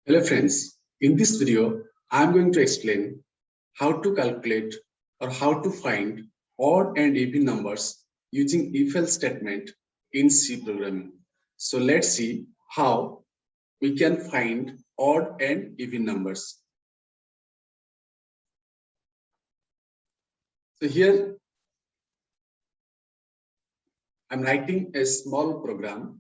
Hello friends, in this video, I am going to explain how to calculate or how to find odd and even numbers using if-else statement in C programming. So let's see how we can find odd and even numbers. So here I'm writing a small program.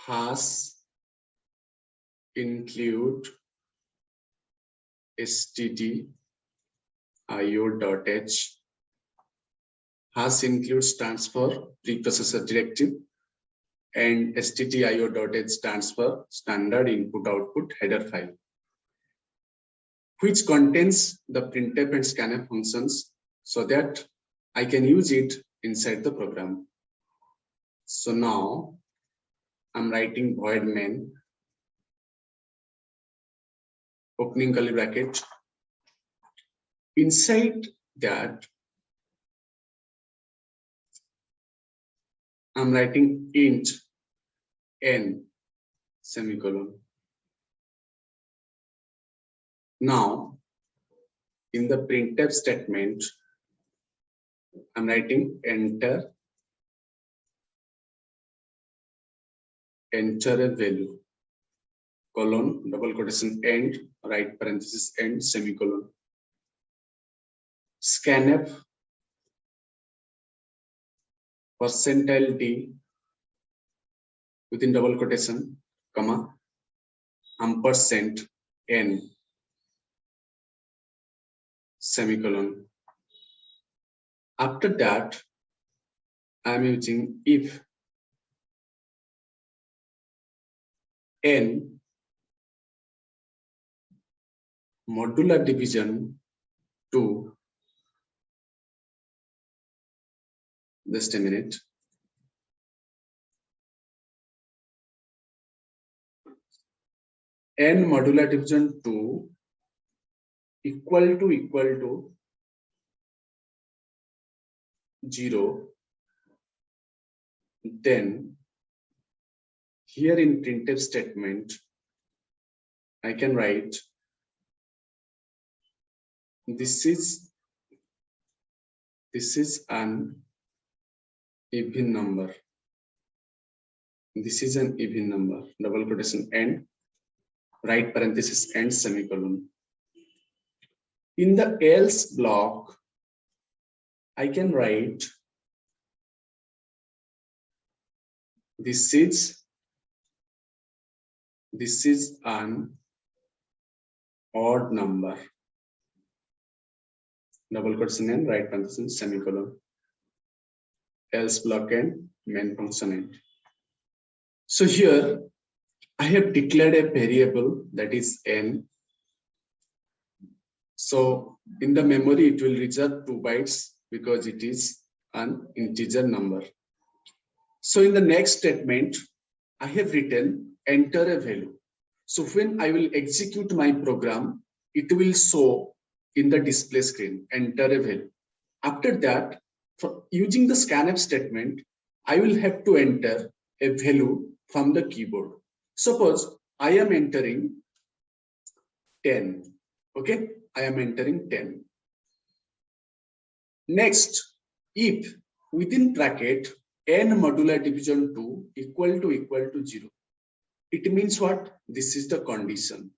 Has include stdio.h. Has include stands for preprocessor directive and stdio.h stands for standard input output header file, which contains the printf and scanf functions so that I can use it inside the program. So now I'm writing void main, opening curly bracket. Inside that, I'm writing int n semicolon. Now, in the printf statement, I'm writing enter a value, colon, double quotation end, right parenthesis end, semicolon. Scanf %d within double quotation, comma, ampersand n, semicolon. After that, I am using if n modular division to, just a minute, n modular division to equal to 0, then here in printf statement I can write this is an even number. This is an even number, double quotation end, right parenthesis end, semicolon. In the else block, I can write this is an odd number, double quotation end, right parenthesis, semicolon. Else block and main function end. So here I have declared a variable that is n. So in the memory it will reserve 2 bytes because it is an integer number. So in the next statement I have written enter a value. So when I will execute my program, it will show in the display screen enter a value. After that, using the scanf statement, I will have to enter a value from the keyboard. Suppose I am entering 10. Okay, I am entering 10. Next, if within bracket n modular division 2 equal to 0, it means what? This is the condition.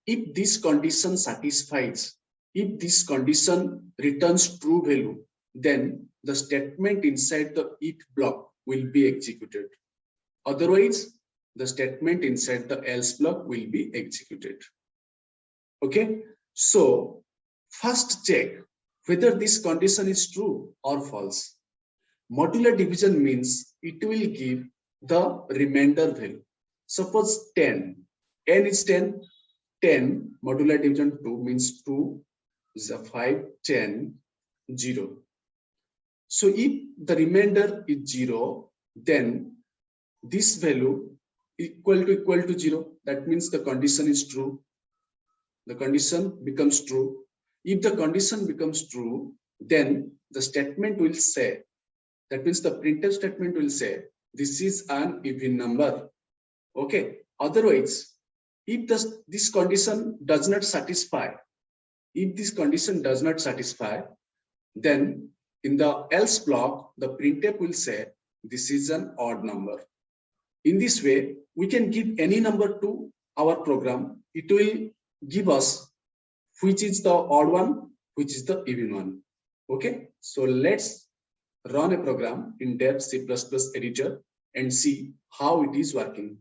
If this condition satisfies, if this condition returns true value, then the statement inside the if block will be executed. Otherwise, the statement inside the else block will be executed. Okay, so first check whether this condition is true or false. Modular division means it will give the remainder value. Suppose 10, n is 10, 10 modular division 2 means 2 is a 5, 10, 0. So if the remainder is 0, then this value equal to 0. That means the condition is true. The condition becomes true. If the condition becomes true, then the statement will say That means the printf statement will say this is an even number. Okay. Otherwise, if this condition does not satisfy, then in the else block, the printf will say this is an odd number. In this way, we can give any number to our program. It will give us which is the odd one, which is the even one. Okay, so let's run a program in dev C++ editor and see how it is working.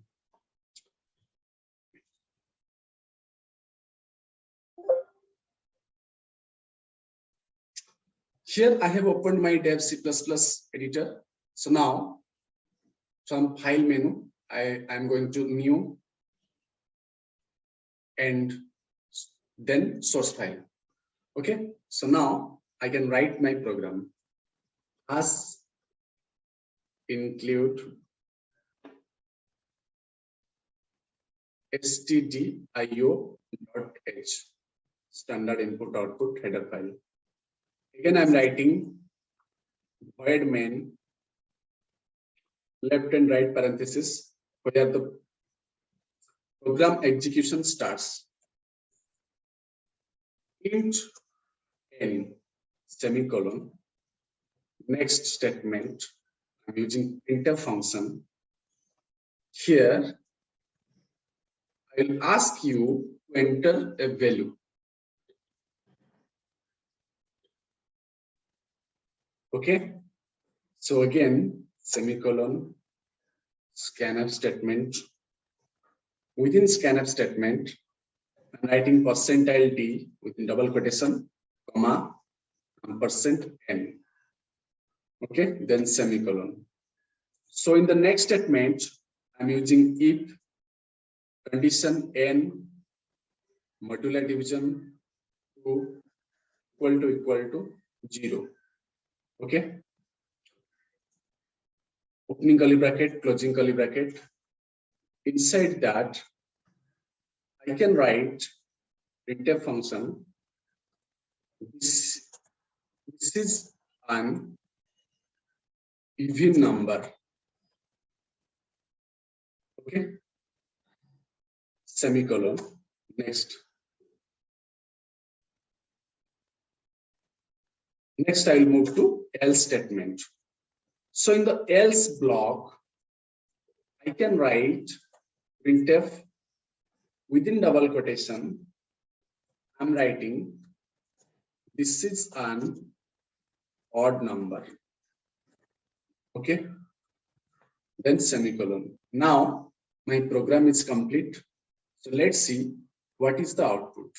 Here I have opened my dev C++ editor. So now from file menu, I am going to new and then source file. Okay, so now I can write my program as include stdio.h standard input output header file. Again, I'm writing void main left and right parenthesis where the program execution starts. Int n semicolon. Next statement, I'm using printf function. Here, I will ask you to enter a value. Okay. So again, semicolon, scanf statement. Within scanf statement, I'm writing %d within double quotation, comma, %n. Okay, then semicolon. So in the next statement, I'm using if condition n modular division 2 equal to 0. Okay. Opening curly bracket, closing curly bracket. Inside that, I can write printf function. This is an even number. Okay. Semicolon. Next. Next, I will move to else statement. So in the else block, I can write printf within double quotation. I'm writing this is an odd number. Okay. Then semicolon. Now my program is complete. So let's see what is the output.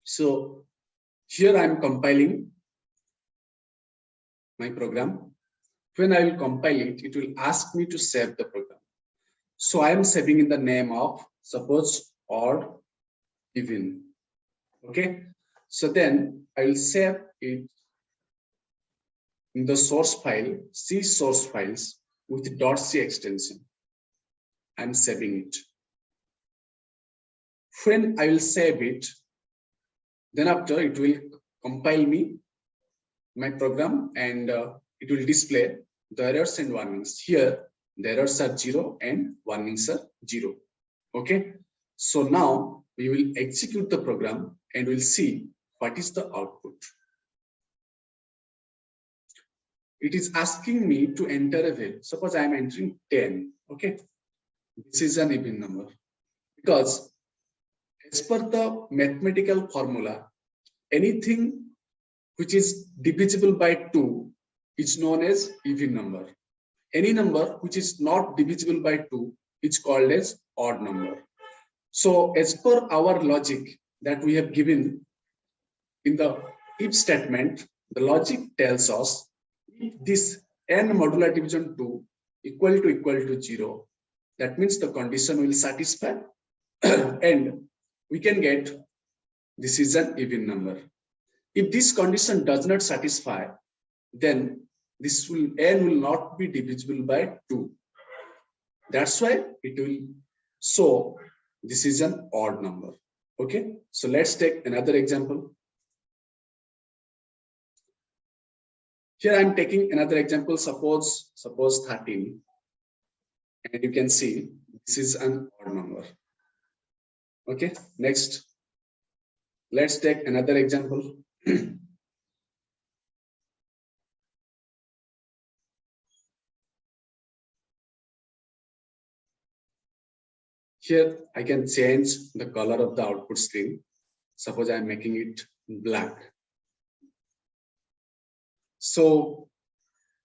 So here I'm compiling my program. When I will compile it, it will ask me to save the program. So I am saving in the name of suppose odd even. Okay. So then I will save it in the source file, C source files with .c extension. I'm saving it. When I will save it, then after it will compile me my program and it will display the errors and warnings. Here the errors are 0 and warnings are 0. Okay. So now we will execute the program and we'll see what is the output. It is asking me to enter a value. Suppose I am entering 10. Okay. This is an even number because as per the mathematical formula, anything which is divisible by 2 is known as even number. Any number which is not divisible by 2 is called as odd number. So as per our logic that we have given in the if statement, the logic tells us if this n modular division 2 equal to 0, that means the condition will satisfy and we can get this is an even number. If this condition does not satisfy, then this will n will not be divisible by 2. That's why it will show this is an odd number. Okay, so let's take another example. Here I'm taking another example. Suppose 13, and you can see this is an odd number. Okay, next, let's take another example. Here I can change the color of the output screen. Suppose I'm making it black. So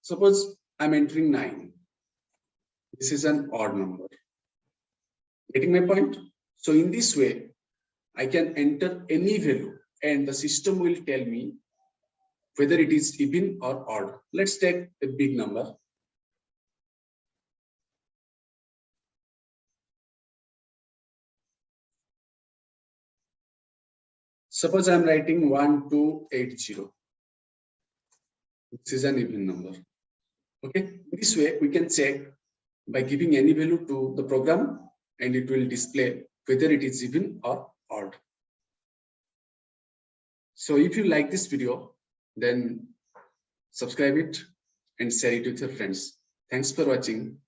suppose I'm entering 9. This is an odd number. Getting my point? So in this way, I can enter any value and the system will tell me whether it is even or odd. Let's take a big number. Suppose I'm writing 1280. This is an even number. Okay, this way we can check by giving any value to the program and it will display whether it is even or odd. So if you like this video, then subscribe it and share it with your friends. Thanks for watching.